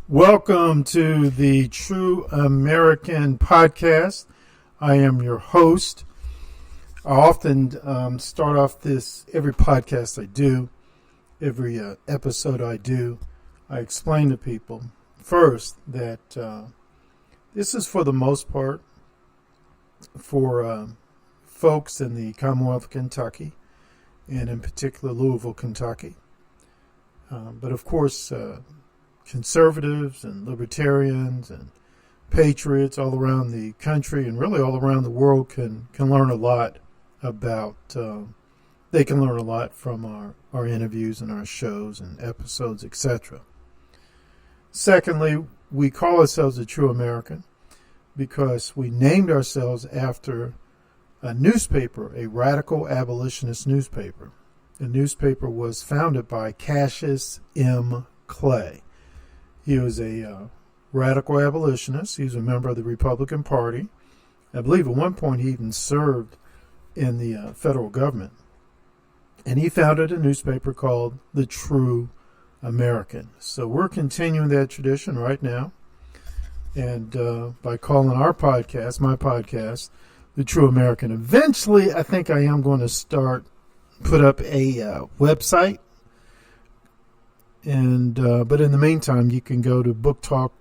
Welcome to the True American Podcast. I am your host. I often start off every podcast I do, every episode I do, I explain to people first that this is for the most part for folks in the Commonwealth of Kentucky, and in particular Louisville, Kentucky. But of course, conservatives and libertarians and patriots all around the country and really all around the world can learn a lot about, they can learn a lot from our interviews and our shows and episodes, etc. Secondly, we call ourselves a True American because we named ourselves after a newspaper, a radical abolitionist newspaper. The newspaper was founded by Cassius M. Clay. He was a radical abolitionist. He was a member of the Republican Party. I believe at one point he even served in the federal government. And he founded a newspaper called The True American. So we're continuing that tradition right now. And by calling our podcast, my podcast, The True American. Eventually, I think I am going to put up a website. And but in the meantime, you can go to Book Talk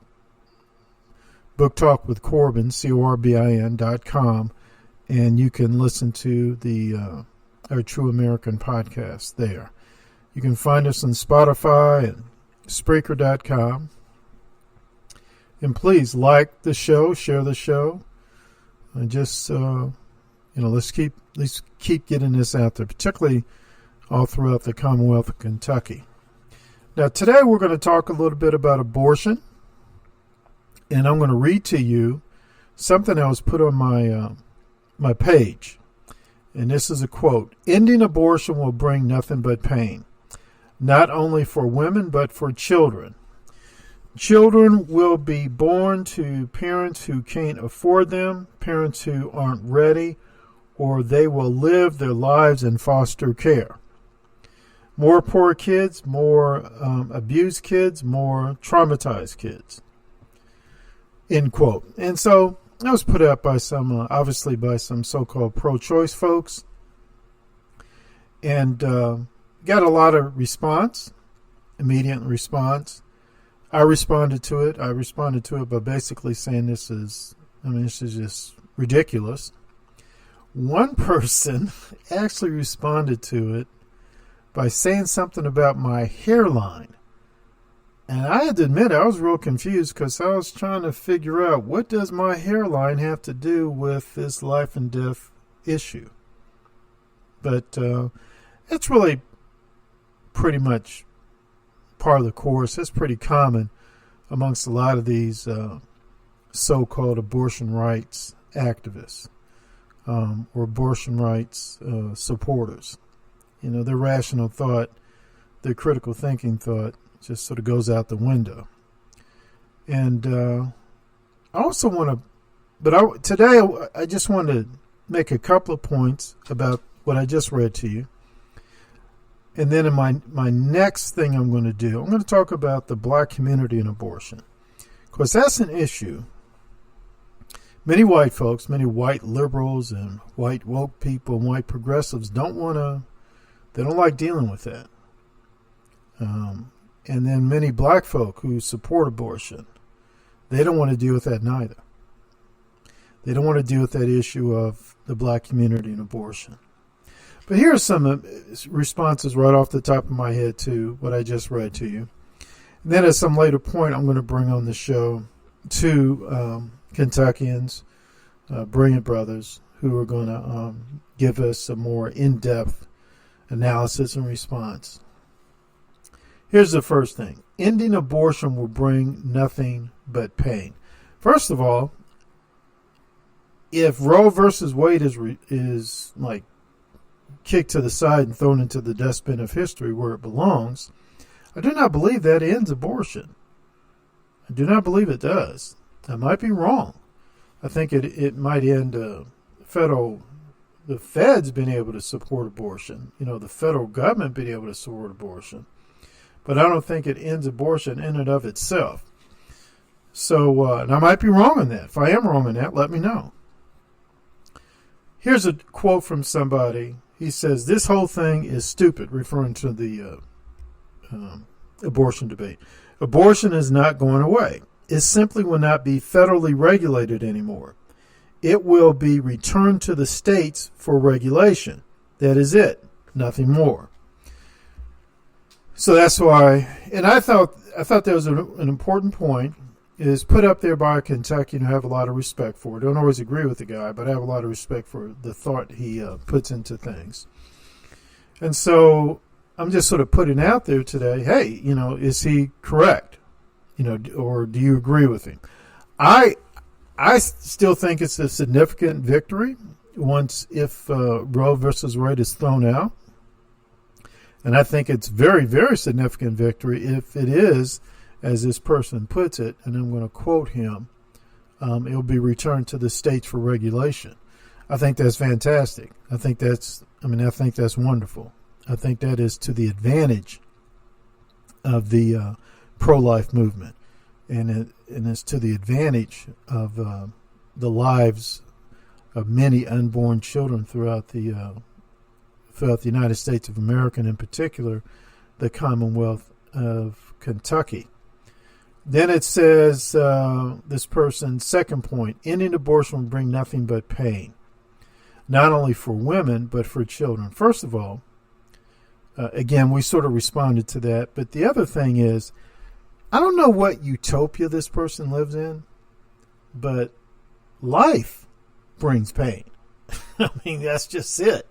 with Corbin, CORBIN.com, and you can listen to our True American podcast there. You can find us on Spotify and Spreaker.com. And please like the show, share the show, and just let's keep getting this out there, particularly all throughout the Commonwealth of Kentucky. Now, today we're going to talk a little bit about abortion, and I'm going to read to you something that was put on my page. And this is a quote: "Ending abortion will bring nothing but pain, not only for women but for children. Children will be born to parents who can't afford them, parents who aren't ready, or they will live their lives in foster care. More poor kids, more abused kids, more traumatized kids." End quote. And so that was put up by obviously by some so-called pro-choice folks, and got a lot of immediate response. I responded to it by basically saying this is just ridiculous. One person actually responded to it by saying something about my hairline. And I had to admit, I was real confused because I was trying to figure out, what does my hairline have to do with this life and death issue? But it's really pretty much part of the course. It's pretty common amongst a lot of these so-called abortion rights activists or abortion rights supporters. Their rational thought, their critical thinking thought just sort of goes out the window. And I also want to, today I just want to make a couple of points about what I just read to you. And then in my next thing I'm going to do, I'm going to talk about the black community and abortion. Because that's an issue. Many white folks, many white liberals and white woke people and white progressives they don't like dealing with that. And then many black folk who support abortion, they don't want to deal with that neither. They don't want to deal with that issue of the black community and abortion. But here are some responses right off the top of my head to what I just read to you. And then at some later point, I'm going to bring on the show two Kentuckians, brilliant brothers, who are going to give us a more in-depth analysis and response. Here's the first thing. Ending abortion will bring nothing but pain. First of all, if Roe versus Wade is like kicked to the side and thrown into the dustbin of history where it belongs, I do not believe that ends abortion. I do not believe it does. I might be wrong. I think it might end the feds being able to support abortion, the federal government being able to support abortion. But I don't think it ends abortion in and of itself. So, and I might be wrong on that. If I am wrong on that, let me know. Here's a quote from somebody. He says, "This whole thing is stupid," referring to the abortion debate. "Abortion is not going away. It simply will not be federally regulated anymore. It will be returned to the states for regulation. That is it. Nothing more." So that's why, and I thought that was an important point. It is put up there by a Kentuckian who I have a lot of respect for. I don't always agree with the guy, but I have a lot of respect for the thought he puts into things. And so I'm just sort of putting out there today, hey, is he correct? Or do you agree with him? I still think it's a significant victory if Roe versus Wade is thrown out. And I think it's very, very significant victory if it is, as this person puts it, and I'm going to quote him, it'll be returned to the states for regulation. I think that's fantastic. I think that's wonderful. I think that is to the advantage of the pro-life movement, and it's to the advantage of the lives of many unborn children throughout the United States of America, and in particular, the Commonwealth of Kentucky. Then it says, this person's second point, ending abortion will bring nothing but pain, not only for women, but for children. First of all, again, we sort of responded to that. But the other thing is, I don't know what utopia this person lives in, but life brings pain. I mean, that's just it.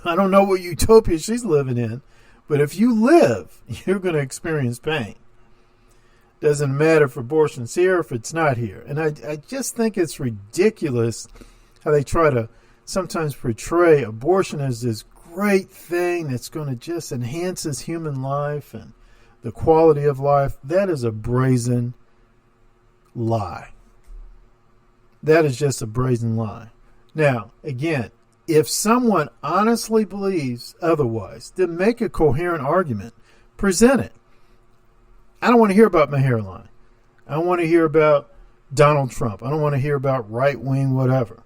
I don't know what utopia she's living in, but if you live, you're going to experience pain. Doesn't matter if abortion's here or if it's not here. And I just think it's ridiculous how they try to sometimes portray abortion as this great thing that's going to just enhance his human life and the quality of life. That is a brazen lie. That is just a brazen lie. Now, again, if someone honestly believes otherwise, then make a coherent argument. Present it. I don't want to hear about my hairline. I don't want to hear about Donald Trump. I don't want to hear about right-wing whatever.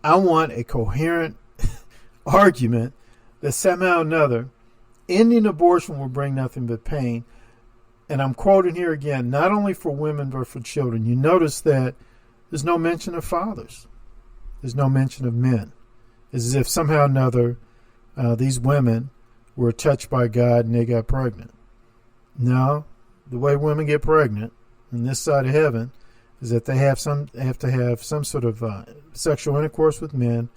I want a coherent argument that somehow or another ending abortion will bring nothing but pain. And I'm quoting here again, not only for women but for children. You notice that there's no mention of fathers. There's no mention of men. It's as if somehow or another these women were touched by God and they got pregnant. No, the way women get pregnant on this side of heaven is that they have to have some sort of sexual intercourse with men,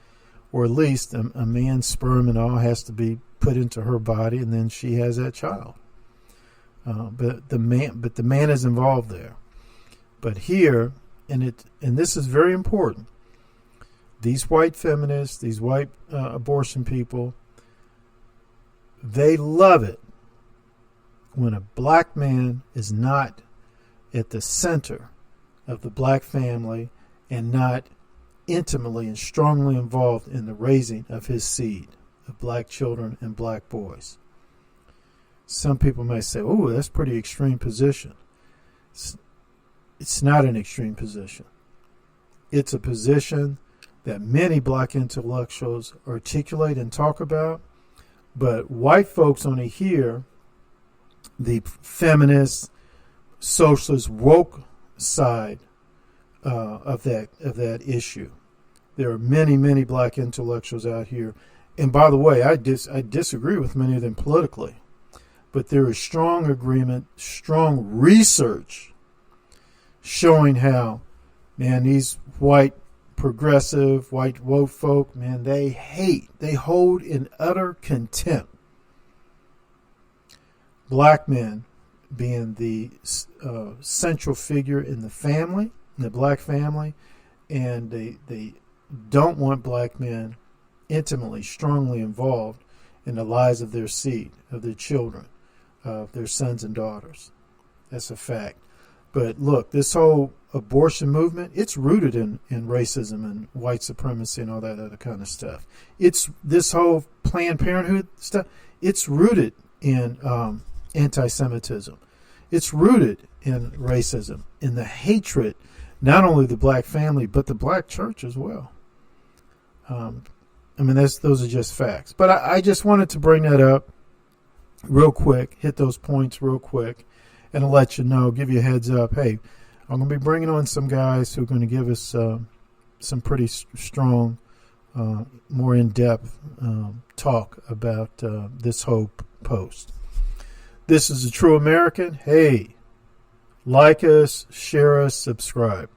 or at least a man's sperm and all has to be put into her body, and then she has that child. But the man is involved there. But here, and this is very important. These white feminists, these white abortion people, they love it when a black man is not at the center of the black family and not intimately and strongly involved in the raising of his seed, of black children and black boys. Some people may say, oh, that's a pretty extreme position. It's not an extreme position. It's a position that many black intellectuals articulate and talk about, but white folks only hear the feminist, socialist, woke side of that issue. There are many, many black intellectuals out here, and by the way, I disagree with many of them politically, but there is strong agreement, strong research showing how, man, these white progressive, white woke folk, man, they hold in utter contempt black men being the central figure in the family, in the black family, and they don't want black men intimately, strongly involved in the lives of their seed, of their children, of their sons and daughters. That's a fact. But look, this whole abortion movement, it's rooted in racism and white supremacy and all that other kind of stuff. It's this whole Planned Parenthood stuff, it's rooted in anti-Semitism. It's rooted in racism, in the hatred, not only the black family, but the black church as well. Those are just facts. But I just wanted to bring that up real quick, hit those points real quick, and to let you know, give you a heads up. Hey, I'm going to be bringing on some guys who are going to give us some pretty strong, more in-depth talk about this whole post. This is a True American. Hey, like us, share us, subscribe.